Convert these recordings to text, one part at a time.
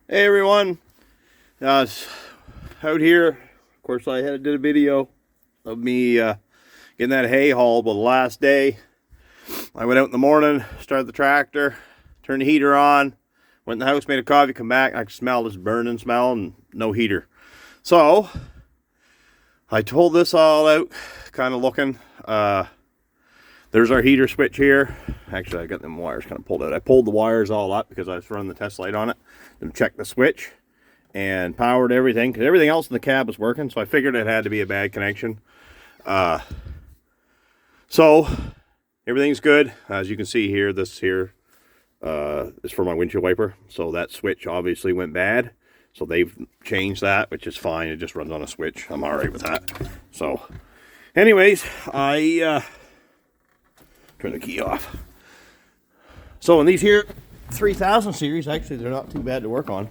Hey everyone, out here. Of course, did a video of me getting that hay hauled. Well, the last day, I went out in the morning, started the tractor, turned the heater on, went in the house, made a coffee, come back, and I could smell this burning smell and no heater. So I pulled this all out, kind of looking. There's our heater switch here. Actually, I got them wires kind of pulled out. I pulled the wires all up because I was running the test light on it to check the switch and powered everything because everything else in the cab was working. So I figured it had to be a bad connection. So everything's good. As you can see here, this here is for my windshield wiper. So that switch obviously went bad. So they've changed that, which is fine. It just runs on a switch. I'm all right with that. So anyways, turn the key off. So in these here 3000 series, actually they're not too bad to work on.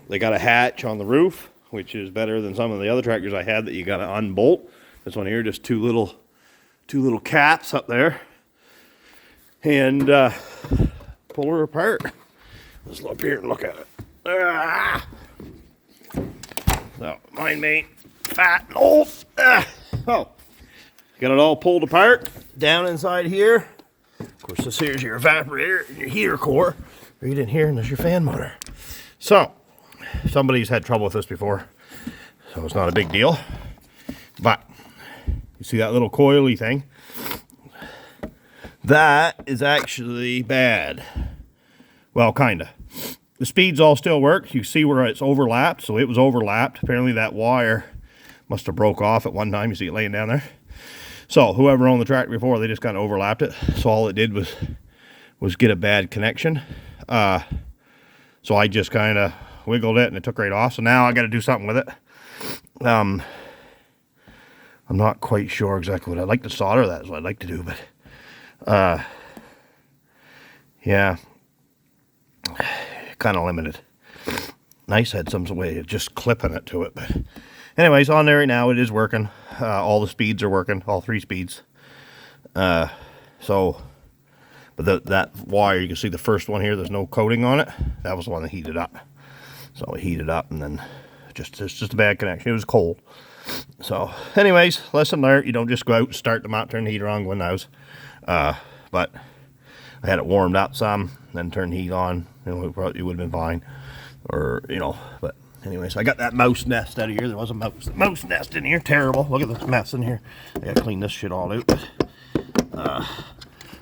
They got a hatch on the roof, which is better than some of the other tractors I had that you got to unbolt. This one here, just two little caps up there, and pull her apart. Let's look here and look at it. So mine ain't fat and old. Oh, got it all pulled apart down inside here. Of course, this here's your evaporator and your heater core. Right in here, and there's your fan motor. So, somebody's had trouble with this before, so it's not a big deal. But, you see that little coily thing? That is actually bad. Well, kinda. The speeds all still work. You see where it's overlapped, so it was overlapped. Apparently that wire must have broke off at one time. You see it laying down there? So whoever owned the tractor before, they just kind of overlapped it. So all it did was get a bad connection. So I just kind of wiggled it and it took right off. So now I got to do something with it. I'm not quite sure exactly what I'd like to solder. That's what I'd like to do, but yeah, kind of limited. Nice had some way of just clipping it to it, but anyways, on there right now, it is working. All the speeds are working, all 3 speeds. But that wire, you can see the first one here, there's no coating on it. That was the one that heated up. So it heated up, and then it's just a bad connection. It was cold. So anyways, lesson learned. You don't just go out and start them out, turn the heater on, go in the house. But I had it warmed up some, then turned the heat on. It would have been fine. Or, but anyways, I got that mouse nest out of here. There was a mouse nest in here. Terrible. Look at this mess in here. I gotta clean this shit all out. But,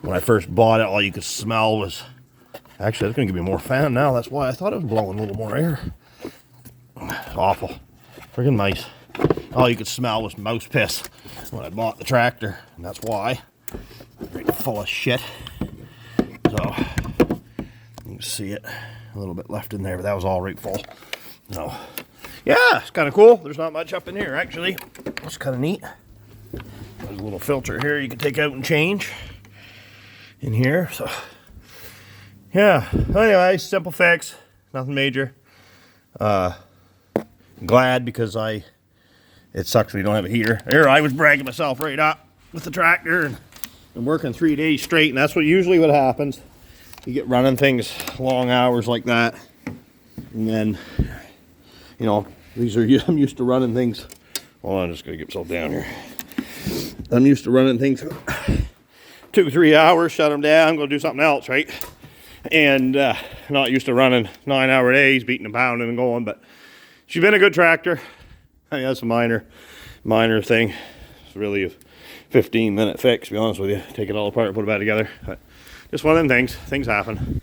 when I first bought it, all you could smell was... Actually, that's gonna give me more fan now. That's why I thought it was blowing a little more air. It's awful. Friggin' mice. All you could smell was mouse piss when I bought the tractor. And that's why. Right full of shit. So, you can see it. A little bit left in there, but that was all right full. So, yeah, it's kind of cool. There's not much up in here, actually. It's kind of neat. There's a little filter here you can take out and change in here. So, yeah. Anyway, simple fix. Nothing major. Glad because it sucks when you don't have a heater. There, I was bragging myself right up with the tractor, and I'm working 3 days straight, and that's usually what happens. You get running things long hours like that, and then, I'm used to running things. Well, I'm just gonna get myself down here. I'm used to running things 2-3 hours, shut them down, go do something else, right? And not used to running 9-hour days, beating and pounding and going. But she's been a good tractor. I mean, that's a minor thing. It's really a 15-minute fix, to be honest with you. Take it all apart and put it back together. But just one of them things. Things happen.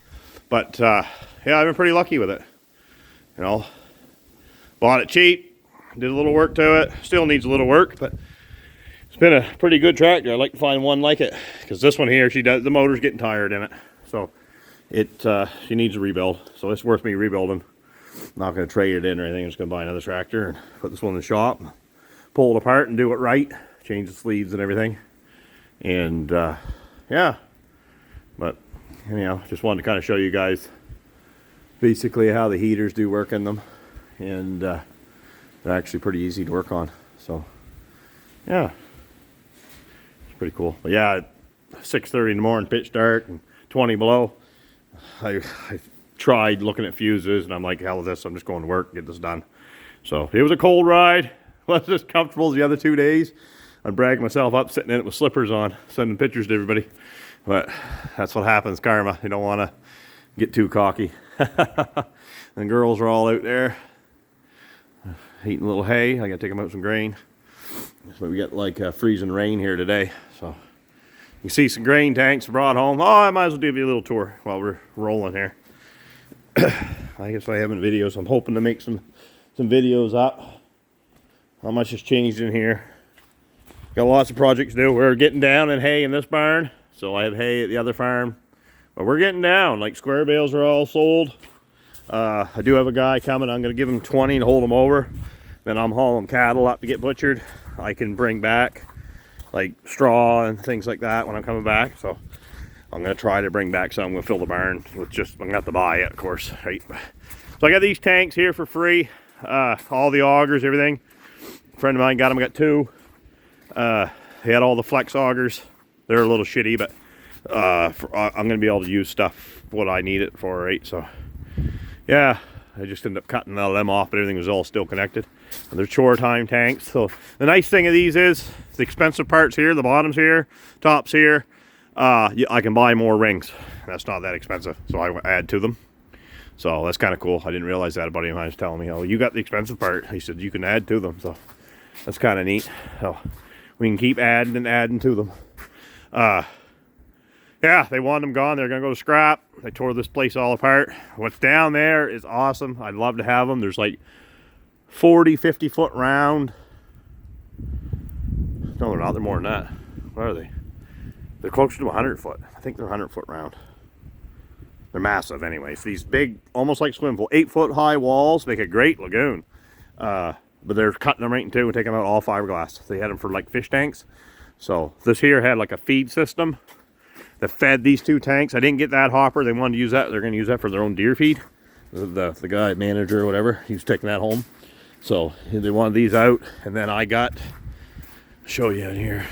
But yeah, I've been pretty lucky with it. Bought it cheap, did a little work to it. Still needs a little work, but it's been a pretty good tractor. I'd like to find one like it, because this one here, the motor's getting tired in it. So she needs a rebuild. So it's worth me rebuilding. I'm not going to trade it in or anything. I'm just going to buy another tractor and put this one in the shop, pull it apart and do it right, change the sleeves and everything. And yeah, but anyhow, just wanted to kind of show you guys basically how the heaters do work in them, and they're actually pretty easy to work on. So yeah, it's pretty cool. But yeah, 6:30 in the morning, pitch dark, and 20 below. I tried looking at fuses, and I'm like, hell with this, I'm just going to work, get this done. So it was a cold ride. Wasn't as comfortable as the other 2 days. I'm bragging myself up, sitting in it with slippers on, sending pictures to everybody. But that's what happens, karma. You don't want to get too cocky. The girls are all out there eating a little hay. I gotta take them out some grain. So we got like freezing rain here today. So you see some grain tanks brought home. Oh, I might as well give you a little tour while we're rolling here. I guess I haven't videos. I'm hoping to make some videos up. How much has changed in here? Got lots of projects to do. We're getting down in hay in this barn. So I have hay at the other farm. But we're getting down. Like square bales are all sold. I do have a guy coming. I'm going to give him 20 to hold them over. Then I'm hauling cattle up to get butchered. I can bring back like straw and things like that when I'm coming back. So I'm going to try to bring back some. I'm going to fill the barn with just, I'm going to have to buy it, of course. Right? So I got these tanks here for free. All the augers, everything. A friend of mine got them. I got 2. He had all the flex augers. They're a little shitty, but I'm going to be able to use stuff what I need it for, right? So yeah, I just ended up cutting all them off, but everything was all still connected. And they're chore time tanks. So the nice thing of these is the expensive parts here, the bottoms here, tops here, I can buy more rings. That's not that expensive, so I add to them. So that's kind of cool. I didn't realize that. A buddy of mine was telling me, oh, you got the expensive part. He said you can add to them, so that's kind of neat. So we can keep adding and adding to them. Yeah, they wanted them gone. They're going to go to scrap. They tore this place all apart. What's down there is awesome. I'd love to have them. There's like 40, 50 foot round. No, they're not. They're more than that. What are they? They're closer to 100 foot. I think they're 100 foot round. They're massive anyways. These big, almost like swimming pool, 8 foot high walls make a great lagoon. But they're cutting them right in two and taking out all fiberglass. They had them for like fish tanks. So this here had like a feed system that fed these 2 tanks. I didn't get that hopper. They wanted to use that. They're going to use that for their own deer feed. The guy, manager or whatever, he was taking that home. So they wanted these out. And then I got, show you in here.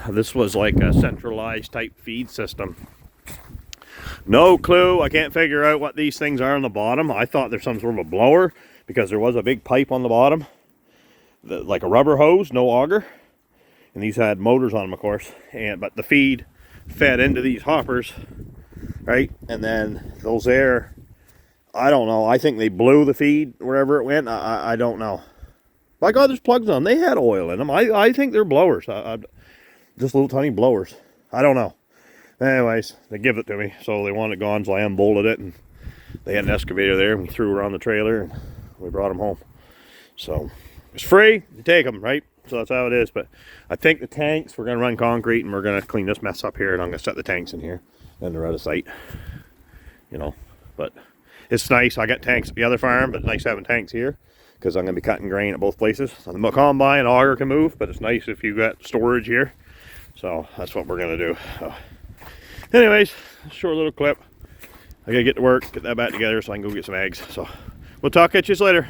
This was like a centralized type feed system. No clue. I can't figure out what these things are on the bottom. I thought there's some sort of a blower because there was a big pipe on the bottom. Like a rubber hose, no auger. And these had motors on them, of course. But the feed fed into these hoppers, right? And then those there, I don't know. I think they blew the feed wherever it went. I don't know. My God, there's plugs on them. They had oil in them. I think they're blowers. Just little tiny blowers. I don't know. Anyways, they give it to me. So they wanted it gone, so I unbolted it. And they had an excavator there. And we threw her on the trailer and we brought them home. So it's free. You take them, right? So that's how it is. But I think the tanks, we're going to run concrete and we're going to clean this mess up here. And I'm going to set the tanks in here. And they're out of sight. You know, but it's nice. I got tanks at the other farm, but it's nice having tanks here because I'm going to be cutting grain at both places. On the combine, auger can move, but it's nice if you got storage here. So that's what we're going to do. So, anyways, short little clip. I got to get to work, get that back together so I can go get some eggs. So we'll talk at you later.